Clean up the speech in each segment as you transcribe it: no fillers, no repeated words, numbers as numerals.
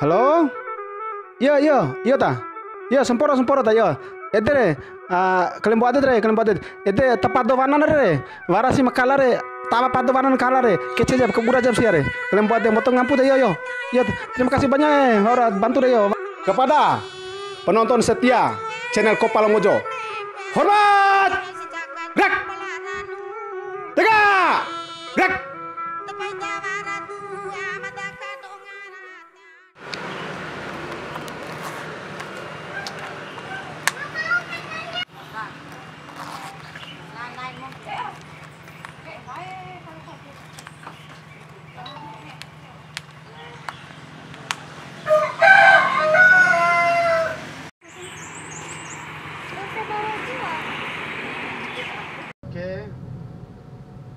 Halo? Iya, iya, iya ta. Iya, semporo ta, iya. Edere, kelembo ade. Ede tepat do vanan re. Varasi makala re. Tapa padu vanan kala re. Kece jab kebura jab siare. Kelembo ade motong ngampu deh, yo yo. Iya, terima kasih banyak ora bantu deh yo. Kepada penonton setia channel Kopal Mojo. Hormat! Gerak! Tegak! Gerak! Oke,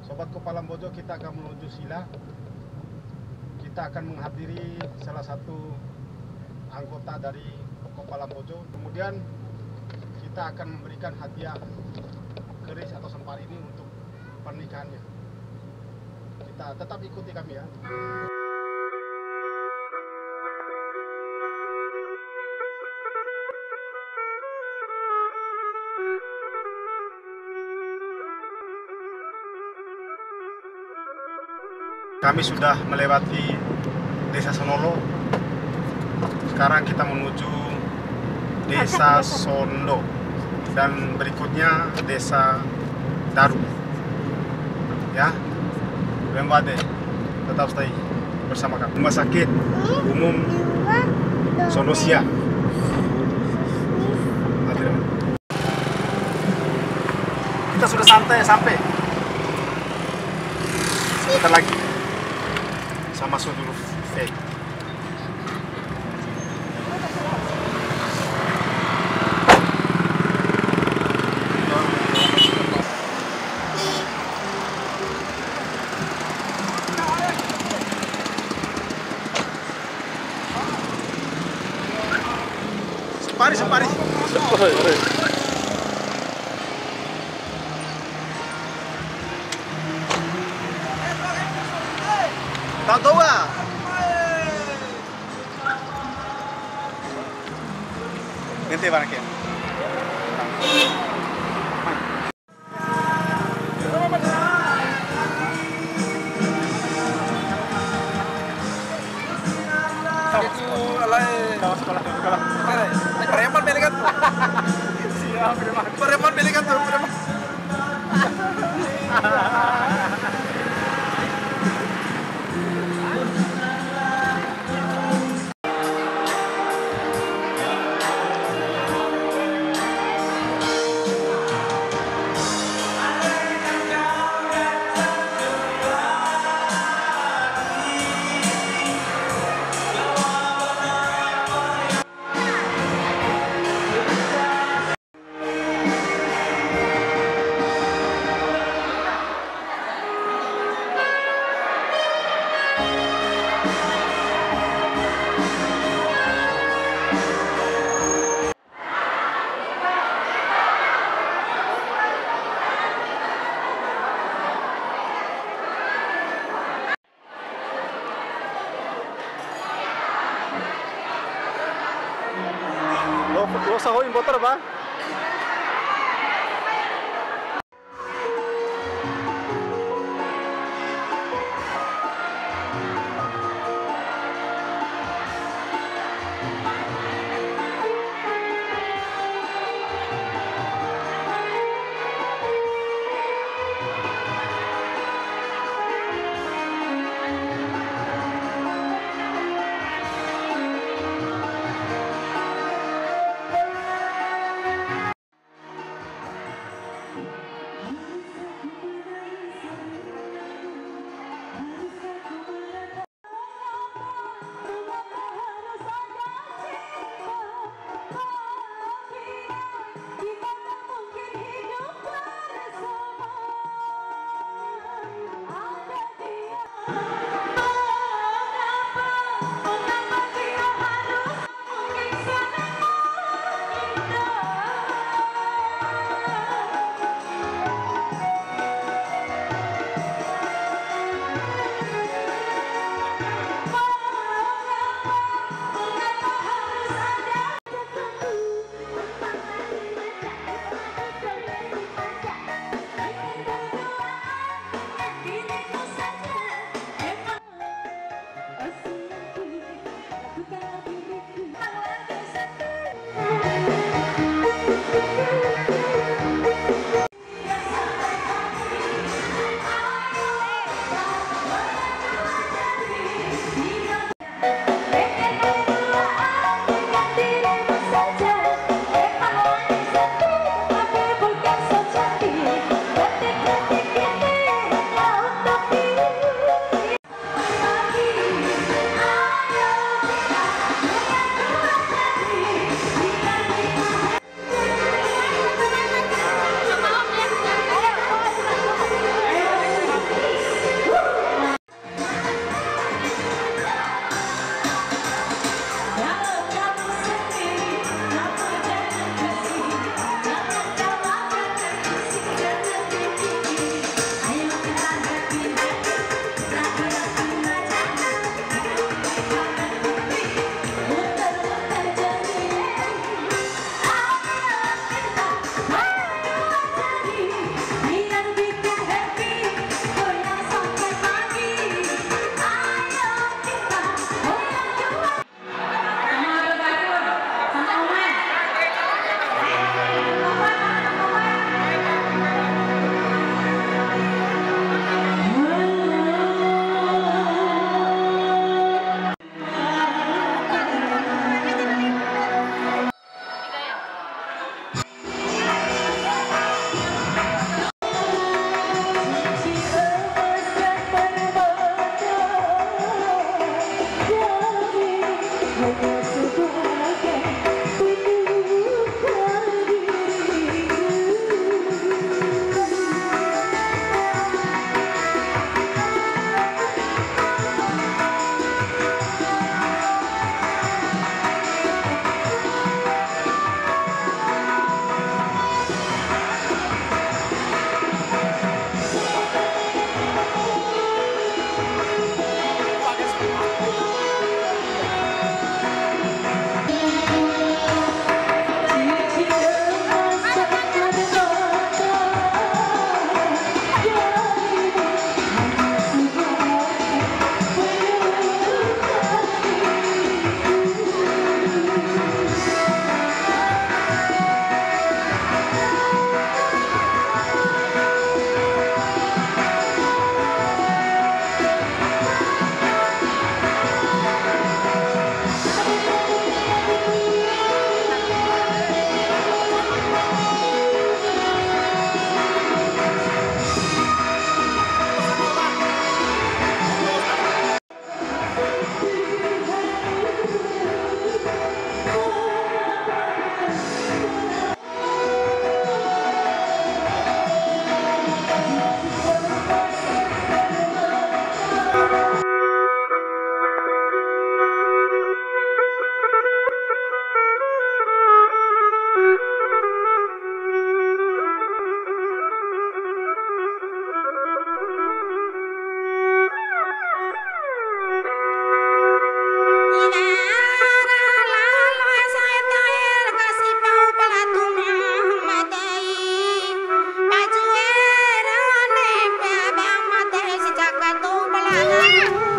Sobat Kopal Mojo, kita akan menuju Sila. Kita akan menghadiri salah satu anggota dari Kopal Mojo. Kemudian kita akan memberikan hadiah keris atau sempar ini untuk pernikahannya. Kita tetap ikuti kami ya. Kami sudah melewati Desa Sonolo. Sekarang kita menuju Desa Sondo dan berikutnya Desa Daru. Ya, Bembade, tetap stay bersama kami. Rumah Sakit Umum Sonosia. Kita sudah sampai. Sebentar lagi. Sama masuk dulu fake. Sempari. Tahu nggak? Ganti barangnya. Sekolah. Preman belikan tuh. Siap, preman belikan tuh. Lo sahoin motor ba?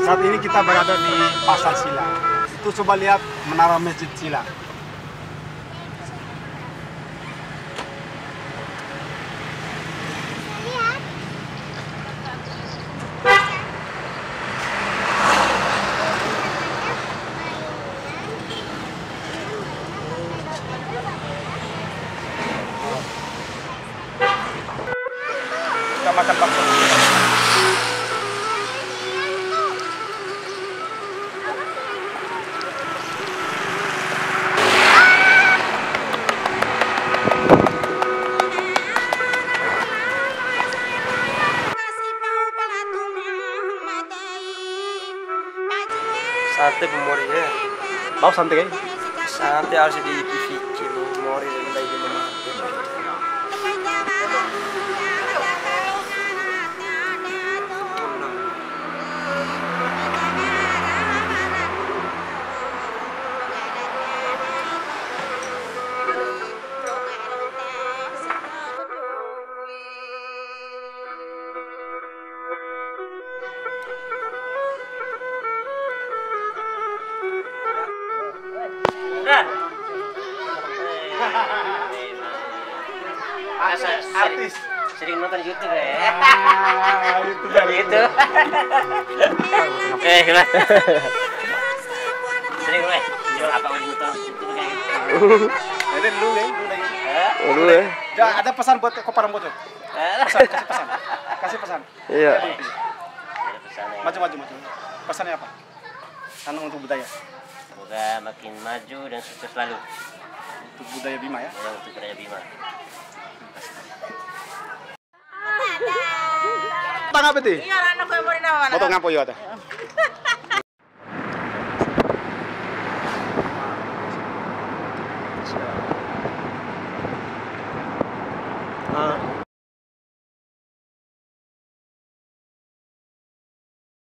Saat ini kita berada di Pasar Sila. Itu coba lihat menara Masjid Sila. Kita makan bakso. Sate pemori ya. Mau santai kan? Sate harus dipikir pemori dan lain gimana. Artis. Sering nonton YouTube ya? YouTuber Gitu. Gimana? Sering gue. Jual apa lagi nonton YouTube kayak gitu. Jadi dulu ya, Dulu ya. Ya, ada pesan buat koparan bocor. Pesan, kasih pesan. Kasih pesan. Iya. Maju. Pesannya apa? Karena untuk budaya. Semoga makin maju dan sukses selalu. Untuk budaya Bima ya. Ya, untuk budaya Bima. Tang apa ti? Iya, anak ko mo rin naman. Foto ngapo yo ta?